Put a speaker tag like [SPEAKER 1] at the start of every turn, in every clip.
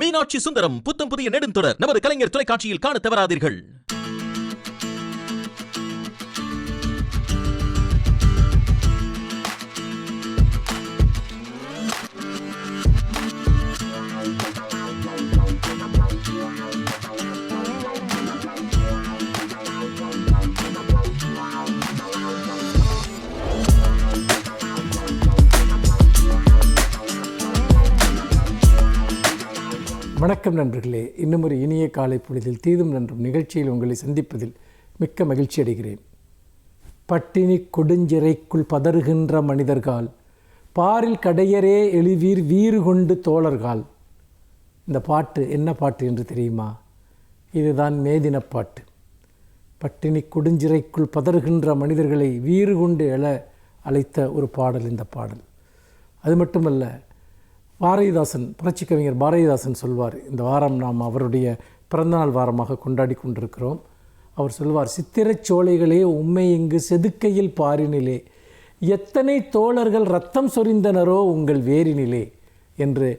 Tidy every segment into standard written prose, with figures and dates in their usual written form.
[SPEAKER 1] மீனாட்சி சுந்தரம் புத்தம் புதிய நெடுந்தொடர் நமது கலைஞர் தொலைக்காட்சியில் காண தவறாதீர்கள்.
[SPEAKER 2] வணக்கம் நண்பர்களே, இன்னும் ஒரு இனிய காலை பொழுதில் தீதும் நன்றும் நிகழ்ச்சியில் உங்களை சந்திப்பதில் மிக்க மகிழ்ச்சி அடைகிறேன். பட்டினி கொடுஞ்சிறைக்குள் பதறுகின்ற மனிதர்கால் பாரில் கடையரே எழுவீர் வீறு கொண்டு தோழர்கால். இந்த பாட்டு என்ன பாட்டு என்று தெரியுமா? இதுதான் மேதின பாட்டு. பட்டினி கொடுஞ்சிறைக்குள் பதறுகின்ற மனிதர்களை வீறு கொண்டு எழ அழைத்த ஒரு பாடல் இந்த பாடல். அது மட்டுமல்ல, பாரதிதாசன், புரட்சி கவிஞர் பாரதிதாசன் சொல்வார், இந்த வாரம் நாம் அவருடைய பிறந்தநாள் வாரமாக கொண்டாடி கொண்டிருக்கிறோம். அவர் சொல்வார், சித்திரச் சோலைகளே உம்மை இங்கு செதுக்கையில் பாரினிலே எத்தனை தோழர்கள் ரத்தம் சொரிந்தனரோ உங்கள் வேரினிலே என்று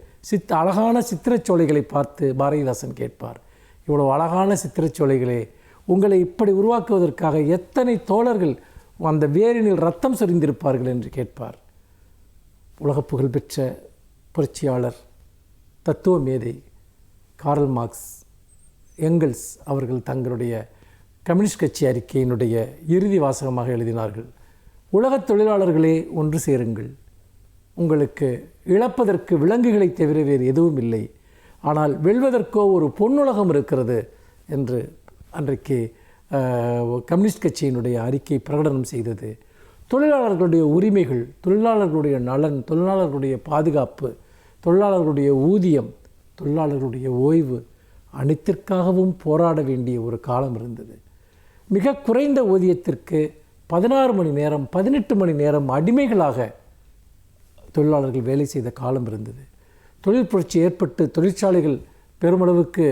[SPEAKER 2] அழகான சித்திரச்சோலைகளை பார்த்து பாரதிதாசன் கேட்பார், இவ்வளவு அழகான சித்திரச்சோலைகளே, உங்களை இப்படி உருவாக்குவதற்காக எத்தனை தோழர்கள் அந்த வேரினில் ரத்தம் சொரிந்திருப்பார்கள் என்று கேட்பார். உலக புகழ்பெற்ற புரட்சியாளர், தத்துவ மேதை கார்ல் மார்க்ஸ், எங்கல்ஸ் அவர்கள் தங்களுடைய கம்யூனிஸ்ட் கட்சி அறிக்கையினுடைய இறுதி வாசகமாக எழுதினார்கள், உலகத் தொழிலாளர்களே ஒன்று சேருங்கள், உங்களுக்கு இழப்பதற்கு விலங்குகளை தவிர வேறு எதுவும் இல்லை, ஆனால் வெல்வதற்கோ ஒரு பொன்னுலகம் இருக்கிறது என்று அன்றைக்கு கம்யூனிஸ்ட் கட்சியினுடைய அறிக்கை பிரகடனம் செய்தது. தொழிலாளர்களுடைய உரிமைகள், தொழிலாளர்களுடைய நலன், தொழிலாளர்களுடைய பாதுகாப்பு, தொழிலாளர்களுடைய ஊதியம், தொழிலாளர்களுடைய ஓய்வு அனைத்திற்காகவும் போராட வேண்டிய ஒரு காலம் இருந்தது. மிக குறைந்த ஊதியத்திற்கு 16 மணி நேரம் 18 மணி நேரம் அடிமைகளாக தொழிலாளர்கள் வேலை செய்த காலம் இருந்தது. தொழில் புரட்சி ஏற்பட்டு தொழிற்சாலைகள் பெருமளவுக்கு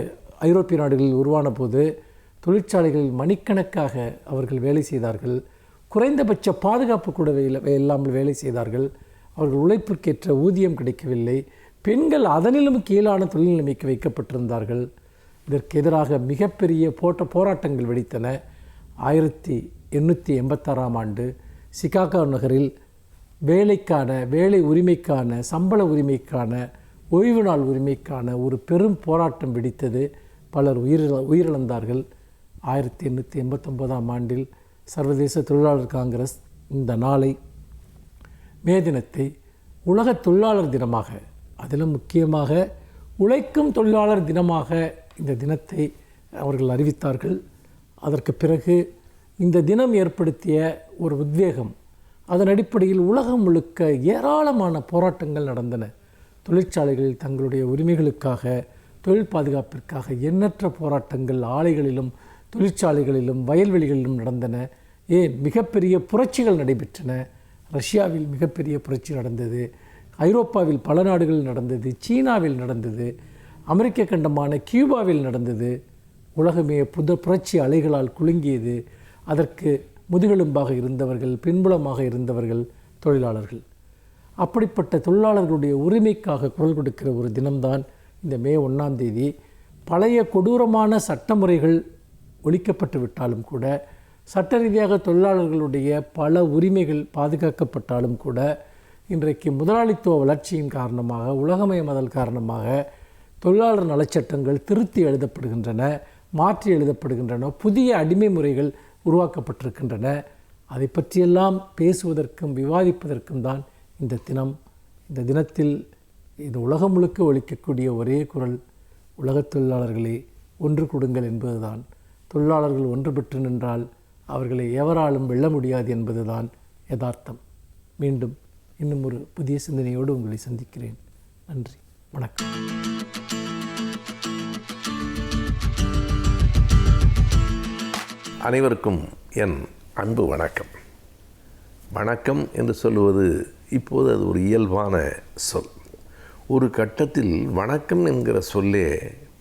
[SPEAKER 2] ஐரோப்பிய நாடுகளில் உருவான போது தொழிற்சாலைகளில் மணிக்கணக்காக அவர்கள் வேலை செய்தார்கள். குறைந்தபட்ச பாதுகாப்பு கூட இல்லாமல் வேலை செய்தார்கள். அவர்கள் உழைப்பிற்கேற்ற ஊதியம் கிடைக்கவில்லை. பெண்கள் அதனிலும் கீழான தொழில் நிலைமைக்கு வைக்கப்பட்டிருந்தார்கள். இதற்கு எதிராக மிகப்பெரிய போராட்டங்கள் வெடித்தன. 1886ஆம் ஆண்டு சிகாகோ நகரில் வேலை உரிமைக்கான, சம்பள உரிமைக்கான, ஓய்வு நாள் உரிமைக்கான ஒரு பெரும் போராட்டம் வெடித்தது. பலர் உயிரிழந்தார்கள். 1889ஆம் ஆண்டில் சர்வதேச தொழிலாளர் காங்கிரஸ் இந்த நாளை, மே தினத்தை உலக தொழிலாளர் தினமாக, அதிலும் முக்கியமாக உழைக்கும் தொழிலாளர் தினமாக இந்த தினத்தை அவர்கள் அறிவித்தார்கள். அதற்கு பிறகு இந்த தினம் ஏற்படுத்திய ஒரு உத்வேகம், அதன் அடிப்படையில் உலகம் முழுக்க ஏராளமான போராட்டங்கள் நடந்தன. தொழிற்சாலைகளில் தங்களுடைய உரிமைகளுக்காக, தொழில் பாதுகாப்பிற்காக எண்ணற்ற போராட்டங்கள் ஆலைகளிலும் தொழிற்சாலைகளிலும் வயல்வெளிகளிலும் நடந்தன. ஏன் மிகப்பெரிய புரட்சிகள் நடைபெற்றன. ரஷ்யாவில் மிகப்பெரிய புரட்சி நடந்தது, ஐரோப்பாவில் பல நாடுகளில் நடந்தது, சீனாவில் நடந்தது, அமெரிக்க கண்டமான கியூபாவில் நடந்தது. உலகமே புரட்சி அலைகளால் குலுங்கியது. அதற்கு முதுகெலும்பாக இருந்தவர்கள், பின்புலமாக இருந்தவர்கள் தொழிலாளர்கள். அப்படிப்பட்ட தொழிலாளர்களுடைய உரிமைக்காக குரல் கொடுக்கிற ஒரு தினம்தான் இந்த மே 1ஆம் தேதி. பழைய கொடூரமான சட்டமுறைகள் ஒழிக்கப்பட்டு விட்டாலும் கூட, சட்ட ரீதியாக தொழிலாளர்களுடைய பல உரிமைகள் பாதுகாக்கப்பட்டாலும் கூட, இன்றைக்கு முதலாளித்துவ வளர்ச்சியின் காரணமாக, உலகமயமாதல் காரணமாக தொழிலாளர் நலச்சட்டங்கள் திருத்தி எழுதப்படுகின்றன, மாற்றி எழுதப்படுகின்றன, புதிய அடிமை முறைகள் உருவாக்கப்பட்டிருக்கின்றன. அதை பற்றியெல்லாம் பேசுவதற்கும் விவாதிப்பதற்கும் தான் இந்த தினம். இந்த தினத்தில் இது உலகம் முழுக்க ஒலிக்கக்கூடிய ஒரே குரல், உலகத் தொழிலாளர்களே ஒன்று கொடுங்கள் என்பதுதான். தொழிலாளர்கள் ஒன்றுபட்டு நின்றால் அவர்களை எவராலும் வெல்ல முடியாது என்பதுதான் யதார்த்தம். மீண்டும் இன்னும் ஒரு புதிய சிந்தனையோடு உங்களை சந்திக்கிறேன். நன்றி, வணக்கம்.
[SPEAKER 3] அனைவருக்கும் என் அன்பு வணக்கம். வணக்கம் என்று சொல்லுவது இப்போது அது ஒரு இயல்பான சொல். ஒரு கட்டத்தில் வணக்கம் என்கிற சொல்லே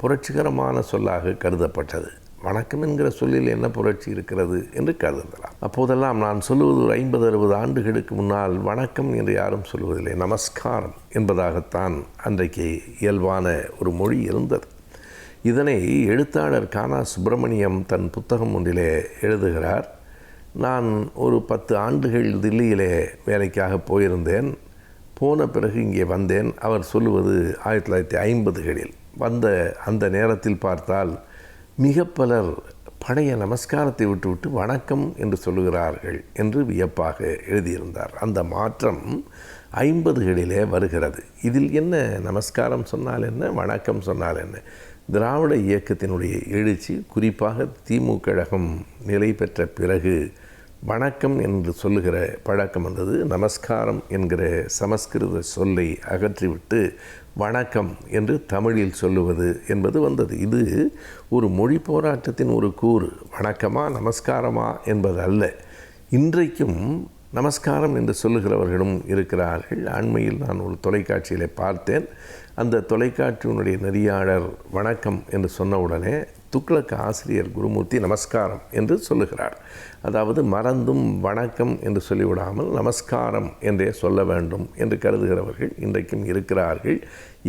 [SPEAKER 3] புரட்சிகரமான சொல்லாக கருதப்பட்டது. வணக்கம் என்கிற சொல்லில் என்ன புரட்சி இருக்கிறது என்று கருதலாம். அப்போதெல்லாம் நான் சொல்லுவது ஒரு 50-60 ஆண்டுகளுக்கு முன்னால் வணக்கம் என்று யாரும் சொல்வதில்லை, நமஸ்காரம் என்பதாகத்தான் அன்றைக்கு இயல்பான ஒரு மொழி இருந்தது. இதனை எழுத்தாளர் கானா சுப்பிரமணியம் தன் புத்தகம் ஒன்றிலே எழுதுகிறார். நான் ஒரு 10 ஆண்டுகள் தில்லியிலே வேலைக்காக போயிருந்தேன். போன பிறகு இங்கே வந்தேன். அவர் சொல்லுவது 1950களில் வந்த அந்த நேரத்தில் பார்த்தால் மிக பலர் பழைய நமஸ்காரத்தை விட்டுவிட்டு வணக்கம் என்று சொல்லுகிறார்கள் என்று வியப்பாக எழுதியிருந்தார். அந்த மாற்றம் 50களிலே வருகிறது. இதில் என்ன நமஸ்காரம் சொன்னால் என்ன, வணக்கம் சொன்னால் என்ன? திராவிட இயக்கத்தினுடைய எழுச்சி, குறிப்பாக திமுக கழகம் நிலை பெற்ற பிறகு வணக்கம் என்று சொல்லுகிற பழக்கம் வந்தது. நமஸ்காரம் என்கிற சமஸ்கிருத சொல்லை அகற்றிவிட்டு வணக்கம் என்று தமிழில் சொல்லுவது என்பது வந்தது. இது ஒரு மொழி போராட்டத்தின் ஒரு கூறு. வணக்கமா நமஸ்காரமா என்பது அல்ல. இன்றைக்கும் நமஸ்காரம் என்று சொல்லுகிறவர்களும் இருக்கிறார்கள். அண்மையில் நான் ஒரு தொலைக்காட்சியிலே பார்த்தேன். அந்த தொலைக்காட்சியினுடைய நெறியாளர் வணக்கம் என்று சொன்னவுடனே துக்ளக் ஆசிரியர் குருமூர்த்தி நமஸ்காரம் என்று சொல்லுகிறார். அதாவது மறந்தும் வணக்கம் என்று சொல்லிவிடாமல் நமஸ்காரம் என்றே சொல்ல வேண்டும் என்று கருதுகிறவர்கள் இன்றைக்கும் இருக்கிறார்கள்.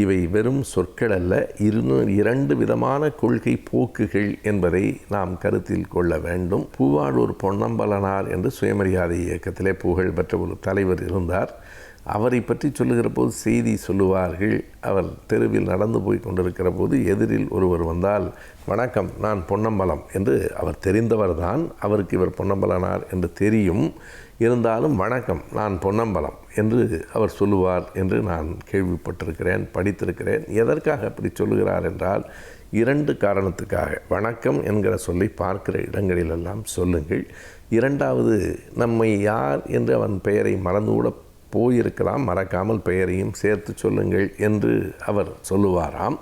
[SPEAKER 3] இவை வெறும் சொற்கள் அல்ல, 2 விதமான கொள்கை போக்குகள் என்பதை நாம் கருத்தில் கொள்ள வேண்டும். பூவாளூர் பொன்னம்பலனார் என்று சுயமரியாதை இயக்கத்திலே புகழ் பெற்ற ஒரு தலைவர் இருந்தார். அவரை பற்றி சொல்லுகிற போது செய்தி சொல்லுவார்கள். அவர் தெருவில் நடந்து போய் கொண்டிருக்கிற போது எதிரில் ஒருவர் வந்தால், வணக்கம், நான் பொன்னம்பலம் என்று, அவர் தெரிந்தவர் தான், அவருக்கு இவர் பொன்னம்பலனார் என்று தெரியும். இருந்தாலும் வணக்கம், நான் பொன்னம்பலம் என்று அவர் சொல்லுவார் என்று நான் கேள்விப்பட்டிருக்கிறேன், படித்திருக்கிறேன். எதற்காக அப்படி சொல்லுகிறார் என்றால் 2 காரணத்துக்காக. வணக்கம் என்கிற சொல்லி பார்க்கிற இடங்களிலெல்லாம் சொல்லுங்கள். 2வது, நம்மை யார் என்று அவன் பெயரை மறந்துவிட போயிருக்கலாம், மறக்காமல் பெயரையும் சேர்த்து சொல்லுங்கள் என்று அவர் சொல்லுவாராம்.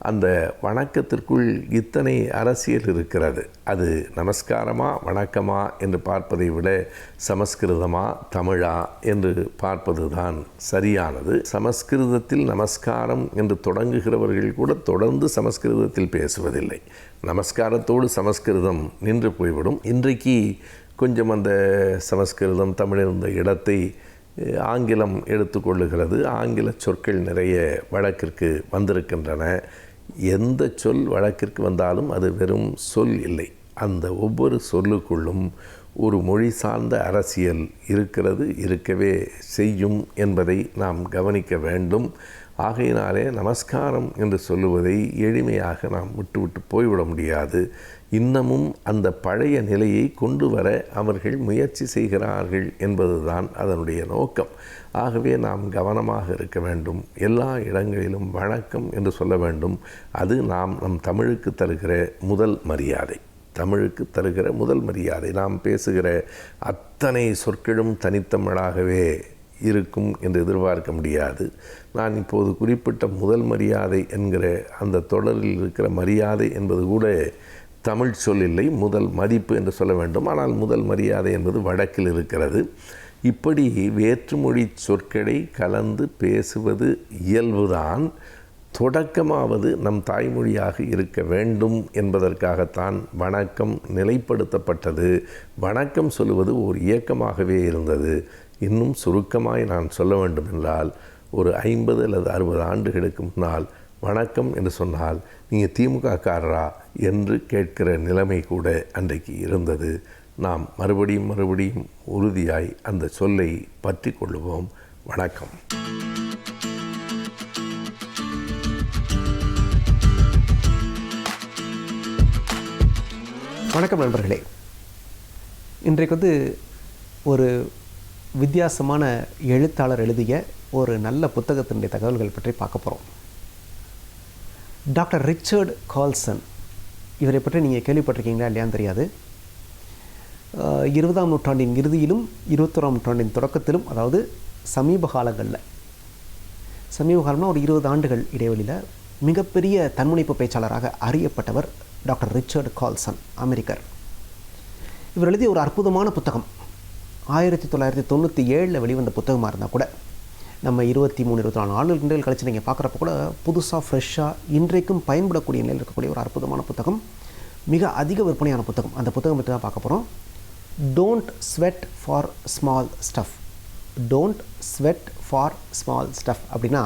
[SPEAKER 3] அந்த வணக்கத்திற்குள் இத்தனை அரசியல் இருக்கிறது. அது நமஸ்காரமா வணக்கமா என்று பார்ப்பதை விட சமஸ்கிருதமா தமிழா என்று பார்ப்பது தான் சரியானது. சமஸ்கிருதத்தில் நமஸ்காரம் என்று தொடங்குகிறவர்கள் கூட தொடர்ந்து சமஸ்கிருதத்தில் பேசுவதில்லை. நமஸ்காரத்தோடு சமஸ்கிருதம் நின்று போய்விடும். இன்றைக்கு கொஞ்சம் அந்த சமஸ்கிருதம் தமிழிருந்த இடத்தை ஆங்கிலம் எடுத்துக்கொள்ளுகிறது. ஆங்கில சொற்கள் நிறைய வழக்கிற்கு வந்திருக்கின்றன. எந்த சொல் வழக்கிற்கு வந்தாலும் அது வெறும் சொல் இல்லை. அந்த ஒவ்வொரு சொல்லுக்குள்ளும் ஒரு மொழி சார்ந்த அரசியல் இருக்கிறது, இருக்கவே செய்யும் என்பதை நாம் கவனிக்க வேண்டும். ஆகையினாலே நமஸ்காரம் என்று சொல்லுவதை எளிமையாக நாம் விட்டு போய்விட முடியாது. இன்னமும் அந்த பழைய நிலையை கொண்டு வர அவர்கள் முயற்சி செய்கிறார்கள் என்பதுதான் அதனுடைய நோக்கம். ஆகவே நாம் கவனமாக இருக்க வேண்டும். எல்லா இடங்களிலும் வணக்கம் என்று சொல்ல வேண்டும். அது நம் தமிழுக்கு தருகிற முதல் மரியாதை. தமிழுக்கு தருகிற முதல் மரியாதை. நாம் பேசுகிற அத்தனை சொற்களும் தனித்தமிழாகவே இருக்கும் என்று எதிர்பார்க்க முடியாது. நான் இப்போது குறிப்பிட்ட முதல் மரியாதை என்கிற அந்த தொடரில் இருக்கிற மரியாதை என்பது கூட தமிழ் சொல் இல்லை, முதல் மதிப்பு என்று சொல்ல வேண்டும். ஆனால் முதல் மரியாதை என்பது வடக்கில் இருக்கிறது. இப்படி வேற்றுமொழி சொற்களை கலந்து பேசுவது இயல்புதான். தொடக்கமாவது நம் தாய்மொழியாக இருக்க வேண்டும் என்பதற்காகத்தான் வணக்கம் நிலைப்படுத்தப்பட்டது. வணக்கம் சொல்லுவது ஒரு இயக்கமாகவே இருந்தது. இன்னும் சுருக்கமாய் நான் சொல்ல வேண்டும் என்றால், ஒரு 50 அல்லது 60 ஆண்டுகளுக்கு முன்னால் வணக்கம் என்று சொன்னால் நீங்கள் திமுககாரரா என்று கேட்கிற நிலைமை கூட அன்றைக்கு இருந்தது. நாம் மறுபடியும் உறுதியாய் அந்த சொல்லை பற்றி கொள்ளுவோம். வணக்கம்.
[SPEAKER 4] வணக்கம் நண்பர்களே. இன்றைக்கு ஒரு வித்தியாசமான எழுத்தாளர் எழுதிய ஒரு நல்ல புத்தகத்தினுடைய தகவல்கள் பற்றி பார்க்க போகிறோம். டாக்டர் ரிச்சர்ட் கால்சன், இவரை பற்றி நீங்கள் கேள்விப்பட்டிருக்கீங்களா இல்லையான்னு தெரியாது. 20ஆம் நூற்றாண்டின் இறுதியிலும் 21ஆம் நூற்றாண்டின் தொடக்கத்திலும், அதாவது சமீப காலம்னா ஒரு 20 ஆண்டுகள் இடைவெளியில் மிகப்பெரிய தன்முனைப்பு பேச்சாளராக அறியப்பட்டவர் டாக்டர் ரிச்சர்ட் கால்சன், அமெரிக்கர். இவர் எழுதிய ஒரு அற்புதமான புத்தகம் 1997 வெளிவந்த புத்தகமாக இருந்தால் கூட நம்ம 23-24 ஆண்டுகள் கழிச்சு நீங்கள் பார்க்குறப்ப கூட புதுசாக ஃப்ரெஷ்ஷாக இன்றைக்கும் பயன்படக்கூடிய நிலையில் இருக்கக்கூடிய ஒரு அற்புதமான புத்தகம். மிக அதிக விற்பனையான புத்தகம். அந்த புத்தகம் பற்றி தான் பார்க்க போகிறோம். Don't sweat for small stuff. Don't sweat for small stuff அப்படின்னா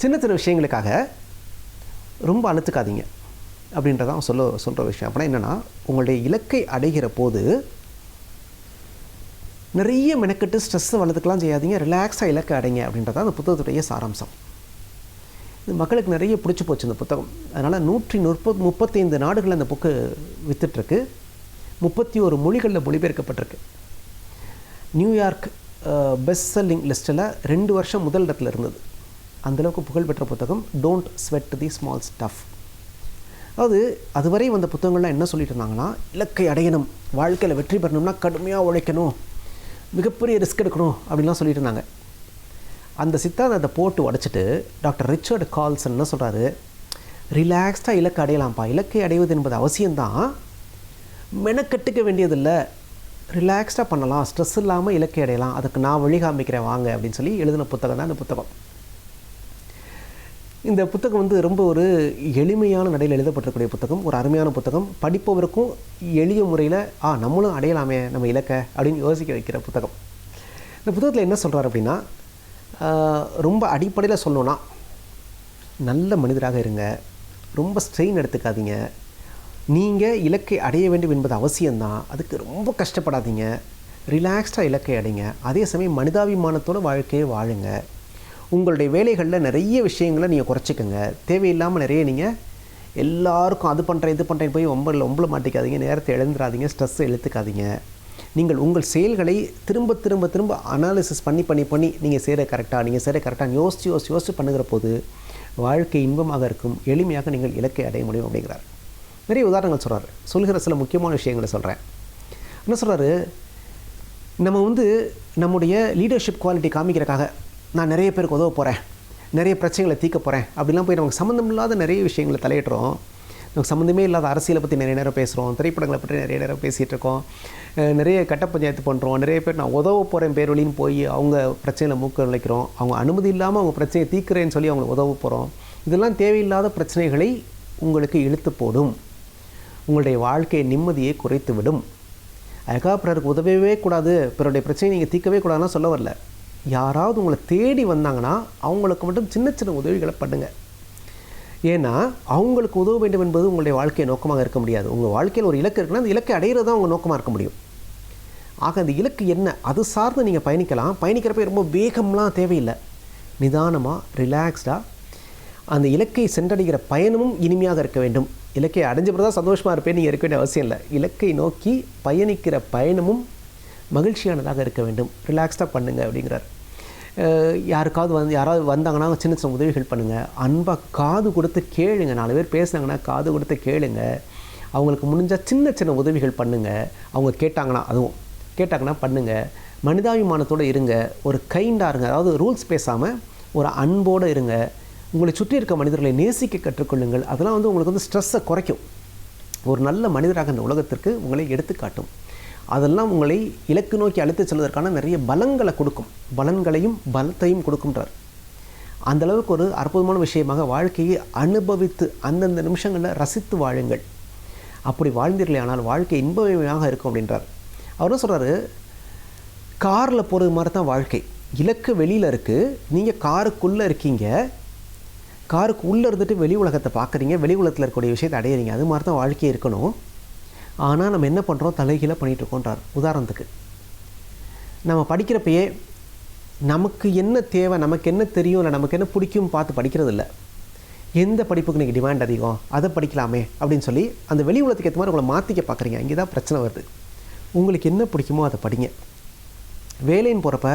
[SPEAKER 4] சின்ன சின்ன விஷயங்களுக்காக ரொம்ப அழுத்துக்காதீங்க அப்படின்றதான் சொல்கிற விஷயம். அப்படின்னா என்னென்னா, உங்களுடைய இலக்கை அடைகிற போது நிறைய மெனக்கெட்டு ஸ்ட்ரெஸ்ஸை வளர்த்துக்கலாம் செய்யாதீங்க, ரிலாக்ஸாக இலக்கை அடைங்க அப்படின்றதான் அந்த புத்தகத்துடைய சாராம்சம். இது மக்களுக்கு நிறைய பிடிச்சி போச்சு இந்த புத்தகம். அதனால் 135 நாடுகளில் அந்த புக்கு விற்றுட்ருக்கு. 31 மொழிகளில் மொழிபெயர்க்கப்பட்டிருக்கு. நியூயார்க் பெஸ்ட் செல்லிங் லிஸ்ட்டில் 2 வருஷம் முதல் இடத்துல இருந்தது. அந்தளவுக்கு புகழ்பெற்ற புத்தகம் don't sweat the small stuff. அதாவது அதுவரை வந்த புத்தகங்கள்லாம் என்ன சொல்லிட்டு இருந்தாங்கன்னா, இலக்கை அடையணும், வாழ்க்கையில் வெற்றி பெறணும்னா கடுமையாக உழைக்கணும், மிகப்பெரிய ரிஸ்க் எடுக்கணும் அப்படின்லாம் சொல்லிட்டு இருந்தாங்க. அந்த சித்தாந்தத்தை போட்டு உடச்சிட்டு டாக்டர் ரிச்சர்ட் கால்சன் என்ன சொல்கிறாரு, ரிலாக்ஸ்டாக இலக்கை அடையலாம்ப்பா, இலக்கை அடைவது என்பது அவசியம்தான், மெனக்கட்டுக்க வேண்டியதில்லை, ரிலாக்ஸ்டாக பண்ணலாம், ஸ்ட்ரெஸ் இல்லாமல் இலக்கை அடையலாம், அதுக்கு நான் வழி காமிக்கிறேன் வாங்க அப்படின்னு சொல்லி எழுதின புத்தகம் தான் இந்த புத்தகம். இந்த புத்தகம் வந்து ரொம்ப ஒரு எளிமையான நடையில் எழுதப்பட்டிருக்கக்கூடிய புத்தகம், ஒரு அருமையான புத்தகம், படிப்பவருக்கும் எளிய முறையில் நம்மளும் அடையலாமே நம்ம இலக்கை அப்படின்னு யோசிக்க வைக்கிற புத்தகம். இந்த புத்தகத்தில் என்ன சொல்கிறார் அப்படின்னா, ரொம்ப அடிப்படையில் சொல்லணுன்னா, நல்ல மனிதராக இருங்க, ரொம்ப ஸ்ட்ரெயின் எடுத்துக்காதீங்க, நீங்கள் இலக்கை அடைய வேண்டும் என்பது அவசியம்தான், அதுக்கு ரொம்ப கஷ்டப்படாதீங்க, ரிலாக்ஸ்டாக இலக்கை அடைங்க, அதே சமயம் மனிதாபிமானத்தோட வாழ்க்கையை வாழுங்க, உங்களுடைய வேலைகளில் நிறைய விஷயங்களை நீங்கள் குறைச்சிக்கோங்க, தேவையில்லாமல் நிறைய நீங்கள் எல்லாருக்கும் அது பண்ணுறேன் இது பண்ணுறேன் போய் ஒம்பள மாட்டிக்காதீங்க, நேரத்தை இழந்துடாதீங்க, ஸ்ட்ரெஸ்ஸை இழுத்துக்காதீங்க, நீங்கள் உங்கள் செயல்களை திரும்ப திரும்ப திரும்ப அனாலிசிஸ் பண்ணி நீங்கள் செய்கிற கரெக்டாக யோசித்து பண்ணுகிற போது வாழ்க்கை இன்பமாக இருக்கும், எளிமையாக நீங்கள் இலக்கை அடைய முடியும் அப்படிங்கிறார். நிறைய உதாரணங்கள் சொல்கிற சில முக்கியமான விஷயங்களை சொல்கிறேன். என்ன சொல்கிறாரு, நம்ம வந்து நம்முடைய லீடர்ஷிப் குவாலிட்டி காமிக்கிறக்காக நான் நிறைய பேருக்கு உதவ போகிறேன், நிறைய பிரச்சனைகளை தீர்க்க போகிறேன் அப்படிலாம் போய் நமக்கு சம்மந்தம் இல்லாத நிறைய விஷயங்களை தலையிடுறோம். நமக்கு சம்மந்தமே இல்லாத அரசியலை பற்றி நிறைய நேரம் பேசுகிறோம், திரைப்படங்களை பற்றி நிறைய நேரம் பேசிகிட்டு இருக்கோம், நிறைய கட்ட பஞ்சாயத்து பண்ணுறோம், நிறைய பேர் நான் உதவ போகிறேன் பேர் வழின்னு போய் அவங்க பிரச்சனையில் மூக்க நுழைக்கிறோம், அவங்க அனுமதி இல்லாமல் அவங்க பிரச்சனையை தீர்க்கிறேன்னு சொல்லி அவங்களை உதவ போகிறோம். இதெல்லாம் தேவையில்லாத பிரச்சனைகளை உங்களுக்கு இழுத்து போடும், உங்களுடைய வாழ்க்கையை நிம்மதியை குறைத்து விடும். அதுக்காக பிறருக்கு உதவவே கூடாது, பிறருடைய பிரச்சனையை நீங்கள் தீர்க்கவே கூடாதுன்னா சொல்ல வரல. யாராவது உங்களை தேடி வந்தாங்கன்னா அவங்களுக்கு மட்டும் சின்ன சின்ன உதவிகளை பண்ணுங்கள். ஏன்னா அவங்களுக்கு உதவ வேண்டும் என்பது உங்களுடைய வாழ்க்கை நோக்கமாக இருக்க முடியாது. உங்கள் வாழ்க்கையில் ஒரு இலக்கு இருக்குன்னா அந்த இலக்கை அடையிறது தான் உங்கள் நோக்கமாக இருக்க முடியும். ஆக அந்த இலக்கு என்ன, அது சார்ந்து நீங்கள் பயணிக்கலாம். பயணிக்கிறப்ப ரொம்ப வேகம்லாம் தேவையில்லை, நிதானமாக ரிலாக்ஸ்டாக அந்த இலக்கை சென்றடைகிற பயணமும் இனிமையாக இருக்க வேண்டும். இலக்கை அடைஞ்ச பிறகு தான் சந்தோஷமாக இருப்பேன் நீங்கள் இருக்க வேண்டிய அவசியம் இல்லை. இலக்கை நோக்கி பயணிக்கிற பயணமும் மகிழ்ச்சியானதாக இருக்க வேண்டும், ரிலாக்ஸ்டாக பண்ணுங்கள் அப்படிங்கிறார். யாராவது வந்தாங்கன்னா சின்ன சின்ன உதவிகள் பண்ணுங்கள், அன்பாக காது கொடுத்து கேளுங்க, 4 பேர் பேசுனாங்கன்னா காது கொடுத்து கேளுங்க, அவங்களுக்கு முடிஞ்சால் சின்ன சின்ன உதவிகள் பண்ணுங்கள், அவங்க கேட்டாங்கன்னா பண்ணுங்கள், மனிதாபிமானத்தோடு இருங்க, ஒரு கைண்டாக இருங்க, அதாவது ரூல்ஸ் பேசாமல் ஒரு அன்போடு இருங்க, உங்களை சுற்றி இருக்க மனிதர்களை நேசிக்க கற்றுக்கொள்ளுங்கள். அதெல்லாம் வந்து உங்களுக்கு வந்து ஸ்ட்ரெஸ்ஸை குறைக்கும், ஒரு நல்ல மனிதராக இந்த உலகத்திற்கு உங்களை எடுத்துக்காட்டும். அதெல்லாம் உங்களை இலக்கு நோக்கி அழைத்து செல்வதற்கான நிறைய பலங்களை கொடுக்கும், பலன்களையும் பலத்தையும் கொடுக்கும்ன்றார். அந்தளவுக்கு ஒரு அற்புதமான விஷயமாக வாழ்க்கையை அனுபவித்து அந்தந்த நிமிஷங்களில் ரசித்து வாழுங்கள். அப்படி வாழ்ந்தீர்களே ஆனால் வாழ்க்கை இன்பமயமாக இருக்கும் அப்படின்றார். அவர் என்ன சொல்கிறாரு, காரில் போகிறது மாதிரி தான் வாழ்க்கை. இலக்கு வெளியில் இருக்குது, நீங்கள் காருக்குள்ளே இருக்கீங்க, காருக்கு உள்ளே இருந்துட்டு வெளி உலகத்தை பார்க்குறீங்க, வெளி உலகத்தில் இருக்கக்கூடிய விஷயத்தை அடையிறீங்க. அது மாதிரி தான் வாழ்க்கையே இருக்கணும். ஆனால் நம்ம என்ன பண்ணுறோம், தலைகீழாக பண்ணிகிட்ருக்கோன்றார். உதாரணத்துக்கு நம்ம படிக்கிறப்பயே நமக்கு என்ன தேவை, நமக்கு என்ன தெரியும், இல்லை நமக்கு என்ன பிடிக்கும் பார்த்து படிக்கிறது இல்லை. எந்த படிப்புக்கு நீங்கள் டிமாண்ட் அதிகம் அதை படிக்கலாமே அப்படின்னு சொல்லி அந்த வெளி உலகத்துக்கு ஏற்ற மாதிரி உங்களை மாற்றிக்க பார்க்குறீங்க. இங்கே தான் பிரச்சனை வருது. உங்களுக்கு என்ன பிடிக்குமோ அதை படிங்க. வேலைன்னு போகிறப்ப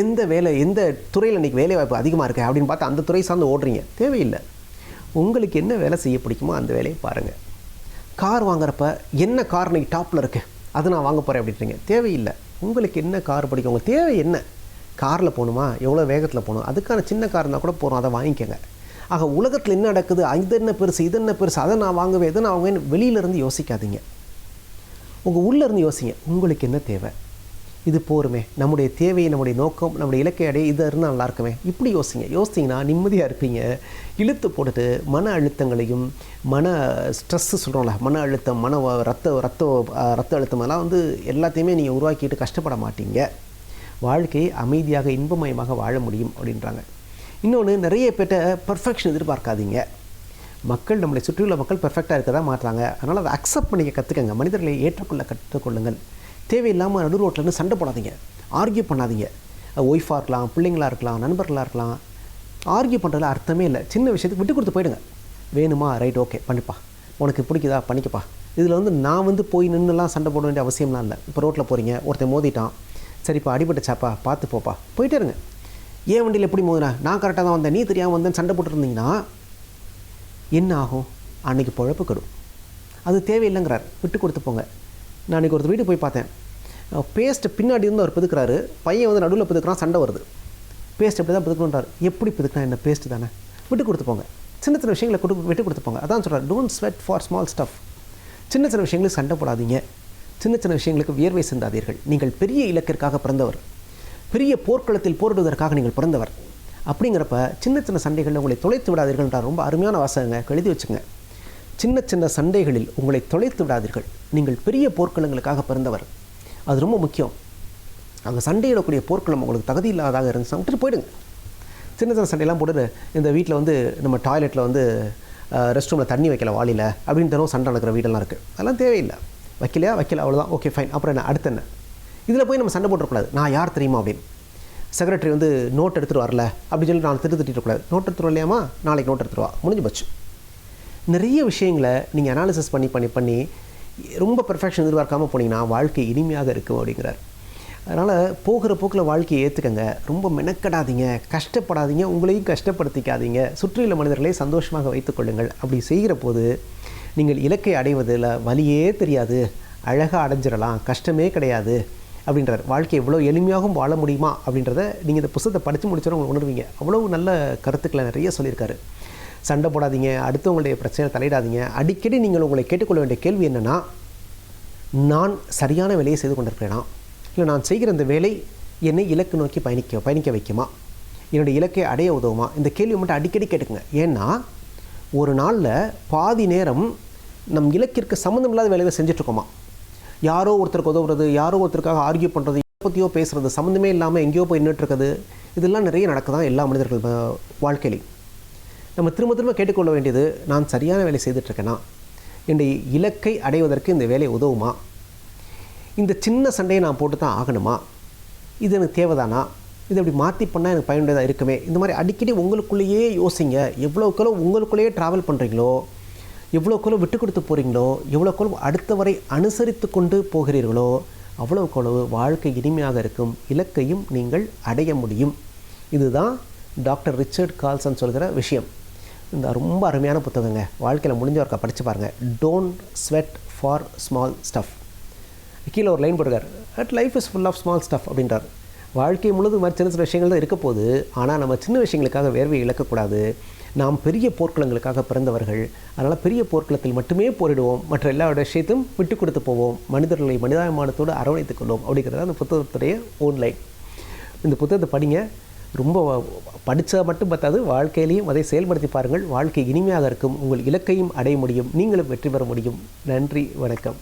[SPEAKER 4] எந்த துறையில் இன்றைக்கி வேலை வாய்ப்பு அதிகமாக இருக்குது அப்படின்னு பார்த்து அந்த துறை சார்ந்து ஓடுறீங்க, தேவையில்லை. உங்களுக்கு என்ன வேலை செய்ய பிடிக்குமோ அந்த வேலையை பாருங்கள். கார் வாங்குறப்ப என்ன கார் இன்றைக்கி டாப்பில் இருக்குது அதை நான் வாங்க போகிறேன் அப்படின்றீங்க, தேவையில்லை. உங்களுக்கு என்ன கார் பிடிக்கும், உங்களுக்கு தேவை என்ன, காரில் போகணுமா, எவ்வளோ வேகத்தில் போகணும், அதுக்கான சின்ன கார் இருந்தால் கூட போகிறோம், அதை வாங்கிக்கோங்க. ஆக உலகத்தில் என்ன நடக்குது, இது என்ன பெருசு, அதை நான் வாங்குவேன், இதை நான் வாங்குவேன், வெளியிலேருந்து யோசிக்காதீங்க, உங்கள் உள்ளேருந்து யோசிங்க. உங்களுக்கு என்ன தேவை, இது போருமே, நம்முடைய தேவை, நம்முடைய நோக்கம், நம்முடைய இலக்கை அடைய இது இருந்தால் நல்லா இருக்குமே, இப்படி யோசிச்சிங்கன்னா நிம்மதியாக இருப்பீங்க. இழுத்து போட்டுட்டு மன அழுத்தங்களையும் மன ஸ்ட்ரெஸ்ஸு சொல்கிறோம்ல, மன அழுத்தம், ரத்த அழுத்தம் எல்லாம் வந்து எல்லாத்தையுமே நீங்கள் உருவாக்கிட்டு கஷ்டப்பட மாட்டீங்க. வாழ்க்கையை அமைதியாக இன்பமயமாக வாழ முடியும் அப்படின்றாங்க. இன்னொன்று, நிறைய பேர்ட்ட பர்ஃபெக்ஷன் எதிர்பார்க்காதீங்க. மக்கள், நம்மளை சுற்றியுள்ள மக்கள் பெர்ஃபெக்டாக இருக்க தான் மாட்டுறாங்க. அதனால் அதை அக்செப்ட் பண்ணிக்க கற்றுக்கங்க. மனிதர்களை ஏற்றுக்கொள்ள கற்றுக்கொள்ளுங்கள். தேவையில்லாமல் நடு ரோட்டில் சண்டை போடாதீங்க, ஆர்கியூ பண்ணாதீங்க. ஒய்ஃபாக இருக்கலாம், பிள்ளைங்களாக இருக்கலாம், நண்பர்களாக இருக்கலாம். ஆர்கியூ பண்ணுறதுல அர்த்தமே இல்லை. சின்ன விஷயத்துக்கு விட்டு கொடுத்து போயிடுங்க. வேணுமா, ரைட், ஓகே பண்ணிப்பா, உனக்கு பிடிக்குதா பண்ணிக்கப்பா. இதில் வந்து நான் வந்து போய் நின்றுலாம் சண்டை போட வேண்டிய அவசியம்லாம் இல்லை. இப்போ ரோட்டில் போகிறீங்க, ஒருத்தன் மோதிட்டான், சரிப்பா அடிபட்டுச்சாப்பா, பார்த்து போப்பா, போயிட்டே இருங்க. ஏன் வண்டியில் எப்படி மோதினா, நான் கரெக்டாக தான் வந்தேன், நீ தெரியாமல் வந்தேன்னு சண்டை போட்டுருந்தீங்கன்னா என்ன ஆகும்? அன்றைக்கி பொழப்பு கெடும். அது தேவையில்லைங்கிறார். விட்டு கொடுத்து போங்க. நான் அன்றைக்கி ஒருத்தர் வீட்டுக்கு போய் பார்த்தேன். பேஸ்ட்டு பின்னாடி இருந்து அவர் பிதுக்கிறாரு, பையன் வந்து நடுவில் பிதுக்கிறான், சண்டை வருது. பேஸ்ட் எப்படி தான் பிதுக்கணுன்றார். எப்படி பிதுக்கினா என்ன, பேஸ்ட்டு தானே, விட்டு கொடுத்து போங்க. சின்ன சின்ன விஷயங்களை விட்டு கொடுத்து போங்க. அதான் சொல்கிறார், don't sweat for small stuff. சின்ன சின்ன விஷயங்களுக்கு சண்டை போடாதீங்க, சின்ன சின்ன விஷயங்களுக்கு வியர்வை சிந்தாதீர்கள். நீங்கள் பெரிய இலக்கிற்காக பிறந்தவர், பெரிய போர்க்களத்தில் போரிடுவதற்காக நீங்கள் பிறந்தவர். அப்படிங்கிறப்ப சின்ன சின்ன சண்டைகளில் உங்களை தொலைத்து விடாதீர்கள்ன்றார். ரொம்ப அருமையான வாசகங்க, எழுதி வச்சுங்க. சின்ன சின்ன சண்டைகளில் உங்களை தொலைத்து விடாதீர்கள், நீங்கள் பெரிய போர்க்களங்களுக்காக பிறந்தவர். அது ரொம்ப முக்கியம். அங்கே சண்டையிடக்கூடிய போர்க்களம் உங்களுக்கு தகுதி இல்லாதாக இருந்துச்சுன்னா விட்டுட்டு போயிடுங்க. சின்ன சின்ன சண்டையெல்லாம் போட்டு, இந்த வீட்டில் வந்து நம்ம டாய்லெட்டில் வந்து ரெஸ்ட் ரூமில் தண்ணி வைக்கல வாளியில் அப்படின்னு தினம் சண்டை நடக்கிற வீடெல்லாம் இருக்குது. அதெல்லாம் தேவையில்லை. வைக்கலையா, வைக்கல, அவ்வளோதான், ஓகே ஃபைன். அப்புறம் என்ன, அடுத்து என்ன? இதில் போய் நம்ம சண்டை போட்டுறக்கூடாது. நான் யார் தெரியுமா அப்படின்னு. செக்ரட்டரி வந்து நோட் எடுத்துகிட்டு வரல அப்படின்னு சொல்லி நான் திட்டிடக்கூடாது. நோட் எடுத்துகிட்டு வரலையாமா, நாளைக்கு நோட் எடுத்துகிட்டு வா, முடிஞ்சு போச்சு. நிறைய விஷயங்களை நீங்கள் அனாலிசிஸ் பண்ணி ரொம்ப பெர்ஃபெக்ஷன் எதிர்பார்க்காமல் போனீங்கன்னா வாழ்க்கை இனிமையாக இருக்கும் அப்படிங்கிறார். அதனால் போகிற போக்கில் வாழ்க்கையை ஏற்றுக்கங்க. ரொம்ப மெனக்கடாதீங்க, கஷ்டப்படாதீங்க, உங்களையும் கஷ்டப்படுத்திக்காதீங்க. சுற்றியுள்ள மனிதர்களை சந்தோஷமாக வைத்துக்கொள்ளுங்கள். அப்படி செய்கிற போது நீங்கள் இலக்கை அடைவதில் வலியே தெரியாது, அழகாக அடைஞ்சிடலாம், கஷ்டமே கிடையாது அப்படின்றார். வாழ்க்கை எவ்வளோ எளிமையாகவும் வாழ முடியுமா அப்படின்றத நீங்கள் இந்த புத்தகத்தை படித்து முடிச்சோன்னு உங்களுக்கு உணர்வீங்க. அவ்வளோ நல்ல கருத்துக்களை நிறைய சொல்லியிருக்காரு. சண்டை போடாதீங்க, அடுத்தவங்களுடைய பிரச்சனை தலையிடாதீங்க. அடிக்கடி நீங்கள் உங்களை கேட்டுக்கொள்ள வேண்டிய கேள்வி என்னென்னா, நான் சரியான வேலையை செய்து கொண்டிருக்கிறேனா, இல்லை நான் செய்கிற இந்த வேலை என்னை இலக்கு நோக்கி பயணிக்க வைக்குமா, என்னுடைய இலக்கை அடைய உதவுமா? இந்த கேள்வி மட்டும் அடிக்கடி கேட்டுக்குங்க. ஏன்னா ஒரு நாளில் பாதி நேரம் நம் இலக்கிற்கு சம்மந்தம் இல்லாத வேலையை செஞ்சிட்ருக்கோமா. யாரோ ஒருத்தருக்கு உதவுறது, யாரோ ஒருத்தருக்காக ஆர்கியூ பண்ணுறது, பற்றியோ பேசுகிறது, சம்மந்தமே இல்லாமல் எங்கேயோ போய் நின்றுட்டுருக்குது. இதெல்லாம் நிறைய நடக்குதான் எல்லா மனிதர்கள் வாழ்க்கையிலையும். நம்ம திரும்ப திரும்ப கேட்டுக்கொள்ள வேண்டியது, நான் சரியான வேலை செய்துட்ருக்கேனா, என்னுடைய இலக்கை அடைவதற்கு இந்த வேலை உதவுமா, இந்த சின்ன சண்டையை நான் போட்டு தான் ஆகணுமா, இது எனக்கு தேவைதானா, இதை அப்படி மாற்றி பண்ணால் எனக்கு பயனுள்ளதாக இருக்குமே. இந்த மாதிரி அடிக்கடி உங்களுக்குள்ளேயே யோசிங்க. எவ்வளோக்களோ உங்களுக்குள்ளேயே ட்ராவல் பண்ணுறீங்களோ, எவ்வளோக்களோ விட்டு கொடுத்து போகிறீங்களோ, எவ்வளோக்களோ அடுத்தவரை அனுசரித்து கொண்டு போகிறீர்களோ, அவ்வளோக்களவு வாழ்க்கை இனிமையாக இருக்கும், இலக்கையும் நீங்கள் அடைய முடியும். இதுதான் டாக்டர் ரிச்சர்ட் கால்சன் சொல்கிற விஷயம். இந்த ரொம்ப அருமையான புத்தகங்க. வாழ்க்கையில் முடிஞ்சவர்க்கா படித்து பாருங்கள். Don't sweat for small stuff. கீழே ஒரு லைன் போட்டுருக்கார், at life is full of small stuff அப்படின்றார். வாழ்க்கை முழுது மாதிரி சின்ன சின்ன விஷயங்கள் தான் இருக்க போகுது. ஆனால் நம்ம சின்ன விஷயங்களுக்காக வேர்வை இழக்கக்கூடாது. நாம் பெரிய போர்க்களங்களுக்காக பிறந்தவர்கள். அதனால் பெரிய போர்க்களத்தில் மட்டுமே போரிடுவோம், மற்ற எல்லா விஷயத்தையும் விட்டு கொடுத்து போவோம், மனிதர்களை மனிதாபிமானத்தோடு அரவணைத்துக் கொள்வோம் அப்படிங்கிறது அந்த புத்தகத்துடைய ஓன்லைன். இந்த புத்தகத்தை படிங்க. ரொம்ப படித்தா மட்டும் பார்த்தாது, வாழ்க்கையிலையும் அதை செயல்படுத்தி பாருங்கள். வாழ்க்கை இனிமையாக இருக்கும், உங்கள் இலக்கையும் அடைய முடியும், நீங்களும் வெற்றி பெற முடியும். நன்றி, வணக்கம்.